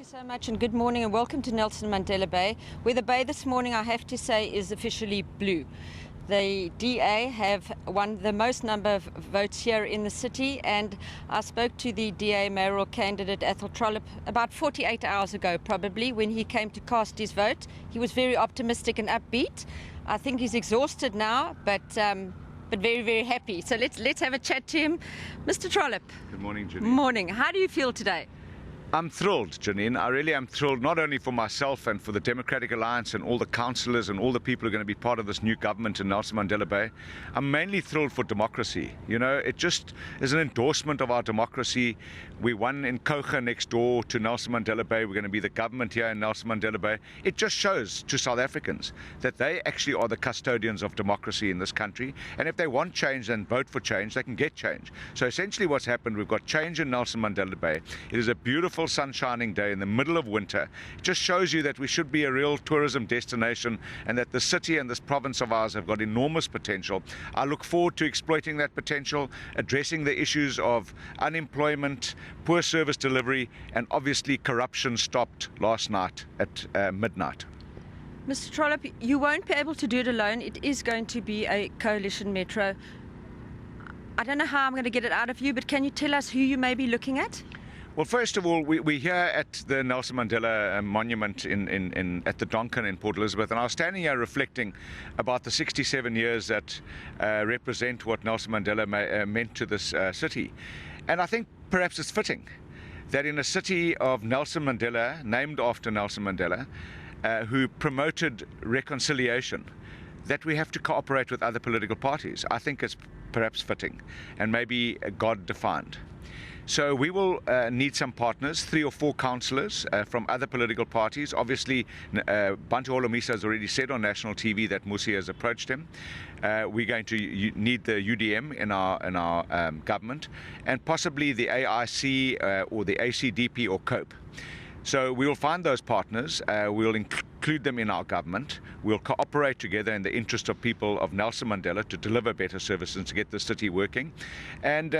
so much, and good morning and welcome to Nelson Mandela Bay, where the bay this morning, I have to say, is officially blue. The DA have won the most number of votes here in the city, and I spoke to the DA mayoral candidate Athol Trollip about 48 hours ago probably when he came to cast his vote. He was very optimistic and upbeat. I think he's exhausted now, but very, very happy. So let's have a chat to him. Mr. Trollip. Good morning, Janine. Morning. How do you feel today? I'm thrilled, Janine. I really am thrilled, not only for myself and for the Democratic Alliance and all the councillors and all the people who are going to be part of this new government in Nelson Mandela Bay. I'm mainly thrilled for democracy. You know, it just is an endorsement of our democracy. We won in Kocha next door to Nelson Mandela Bay. We're going to be the government here in Nelson Mandela Bay. It just shows to South Africans that they actually are the custodians of democracy in this country. And if they want change and vote for change, they can get change. So essentially what's happened, we've got change in Nelson Mandela Bay. It is a beautiful sun-shining day in the middle of winter. It just shows you that we should be a real tourism destination and that the city and this province of ours have got enormous potential. I look forward to exploiting that potential, addressing the issues of unemployment, poor service delivery, and obviously corruption stopped last night at midnight. Mr. Trollip, you won't be able to do it alone. It is going to be a coalition metro. I don't know how I'm going to get it out of you, but can you tell us who you may be looking at? Well, first of all, we're here at the Nelson Mandela Monument at the Donkin in Port Elizabeth, and I was standing here reflecting about the 67 years that represent what Nelson Mandela meant to this city. And I think perhaps it's fitting that in a city of Nelson Mandela, named after Nelson Mandela, who promoted reconciliation, that we have to cooperate with other political parties. I think it's perhaps fitting and maybe God-defined. So we will need some partners, 3 or 4 councillors from other political parties. Obviously, Bantu Holomisa has already said on national TV that Musi has approached him. We're going to need the UDM in our government, and possibly the AIC or the ACDP or COPE. So we will find those partners, we'll include them in our government, we'll cooperate together in the interest of people of Nelson Mandela to deliver better services and to get the city working. And,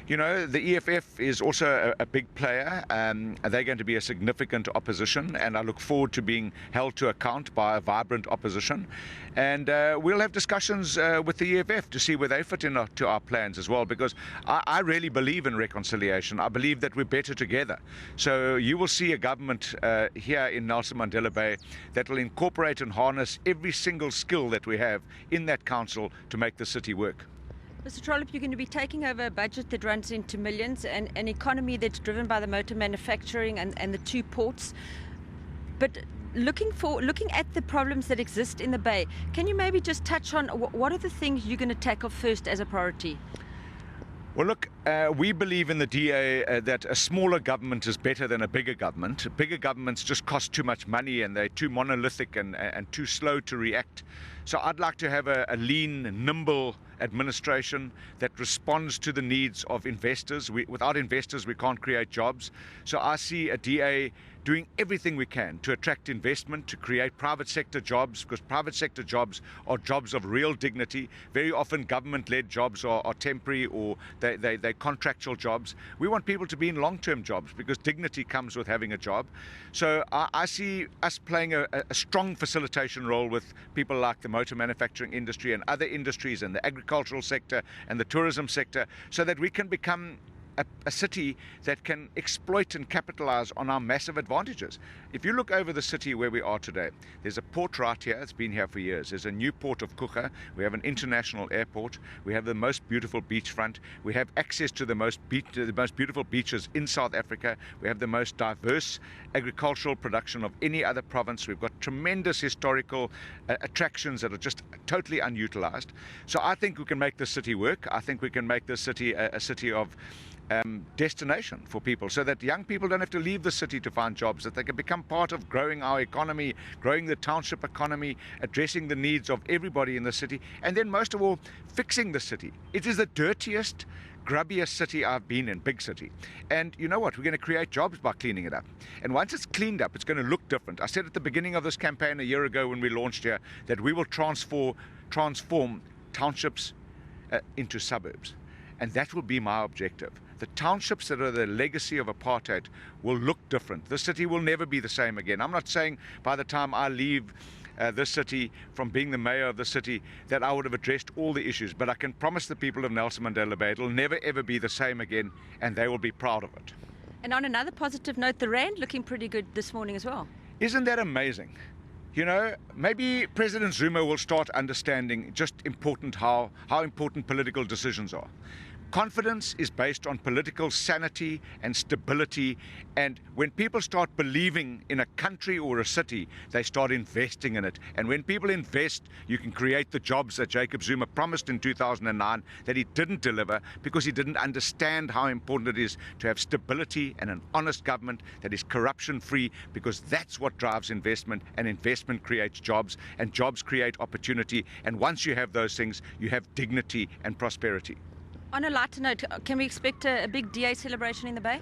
you know, the EFF is also a big player. They're going to be a significant opposition, and I look forward to being held to account by a vibrant opposition. And we'll have discussions with the EFF to see where they fit into our plans as well, because I really believe in reconciliation. I believe that we're better together. So you will see a government here in Nelson Mandela Bay that will incorporate and harness every single skill that we have in that council to make the city work. Mr. Trollip, you're going to be taking over a budget that runs into millions and an economy that's driven by the motor manufacturing and the 2 ports. But looking at the problems that exist in the Bay, can you maybe just touch on what are the things you're going to tackle first as a priority? Well, look, we believe in the DA that a smaller government is better than a bigger government. Bigger governments just cost too much money and they're too monolithic and too slow to react. So I'd like to have a lean, nimble administration that responds to the needs of investors. Without investors, we can't create jobs. So I see a DA doing everything we can to attract investment, to create private sector jobs, because private sector jobs are jobs of real dignity. Very often government-led jobs are temporary or they're contractual jobs. We want people to be in long-term jobs because dignity comes with having a job. So I see us playing a strong facilitation role with people like the motor manufacturing industry and other industries and the agricultural sector and the tourism sector, so that we can become a city that can exploit and capitalize on our massive advantages. If you look over the city where we are today, there's a port right here. It's been here for years. There's a new port of Kocha. We have an international airport. We have the most beautiful beachfront. We have access to the most beautiful beaches in South Africa. We have the most diverse agricultural production of any other province. We've got tremendous historical attractions that are just totally unutilized. So I think we can make this city work. I think we can make this city a city of destination for people, so that young people don't have to leave the city to find jobs, that they can become part of growing our economy, growing the township economy, addressing the needs of everybody in the city, and then most of all, fixing the city. It is the dirtiest, grubbiest city I've been in, big city. And you know what? We're going to create jobs by cleaning it up. And once it's cleaned up, it's going to look different. I said at the beginning of this campaign a year ago when we launched here that we will transform townships into suburbs. And that will be my objective. the townships that are the legacy of apartheid will look different. The city will never be the same again. I'm not saying by the time I leave this city, from being the mayor of the city, that I would have addressed all the issues, but I can promise the people of Nelson Mandela Bay it will never ever be the same again, and they will be proud of it. And on another positive note, the rand looking pretty good this morning as well. Isn't that amazing? You know, maybe President Zuma will start understanding just how important political decisions are. Confidence is based on political sanity and stability, and when people start believing in a country or a city, they start investing in it. And when people invest, you can create the jobs that Jacob Zuma promised in 2009 that he didn't deliver because he didn't understand how important it is to have stability and an honest government that is corruption-free, because that's what drives investment, and investment creates jobs, and jobs create opportunity. And once you have those things, you have dignity and prosperity. On a lighter note, can we expect a big DA celebration in the Bay?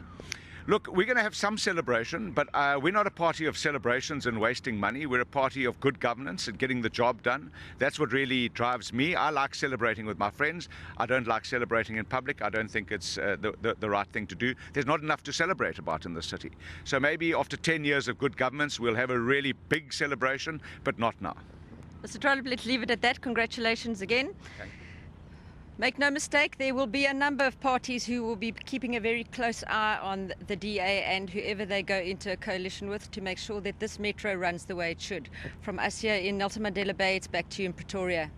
Look, we're going to have some celebration, but we're not a party of celebrations and wasting money. We're a party of good governance and getting the job done. That's what really drives me. I like celebrating with my friends. I don't like celebrating in public. I don't think it's the right thing to do. There's not enough to celebrate about in the city. So maybe after 10 years of good governance, we'll have a really big celebration, but not now. Mr. Trollip, let's leave it at that. Congratulations again. Okay. Make no mistake, there will be a number of parties who will be keeping a very close eye on the DA and whoever they go into a coalition with to make sure that this metro runs the way it should. From us here in Nelson Mandela Bay, it's back to you in Pretoria.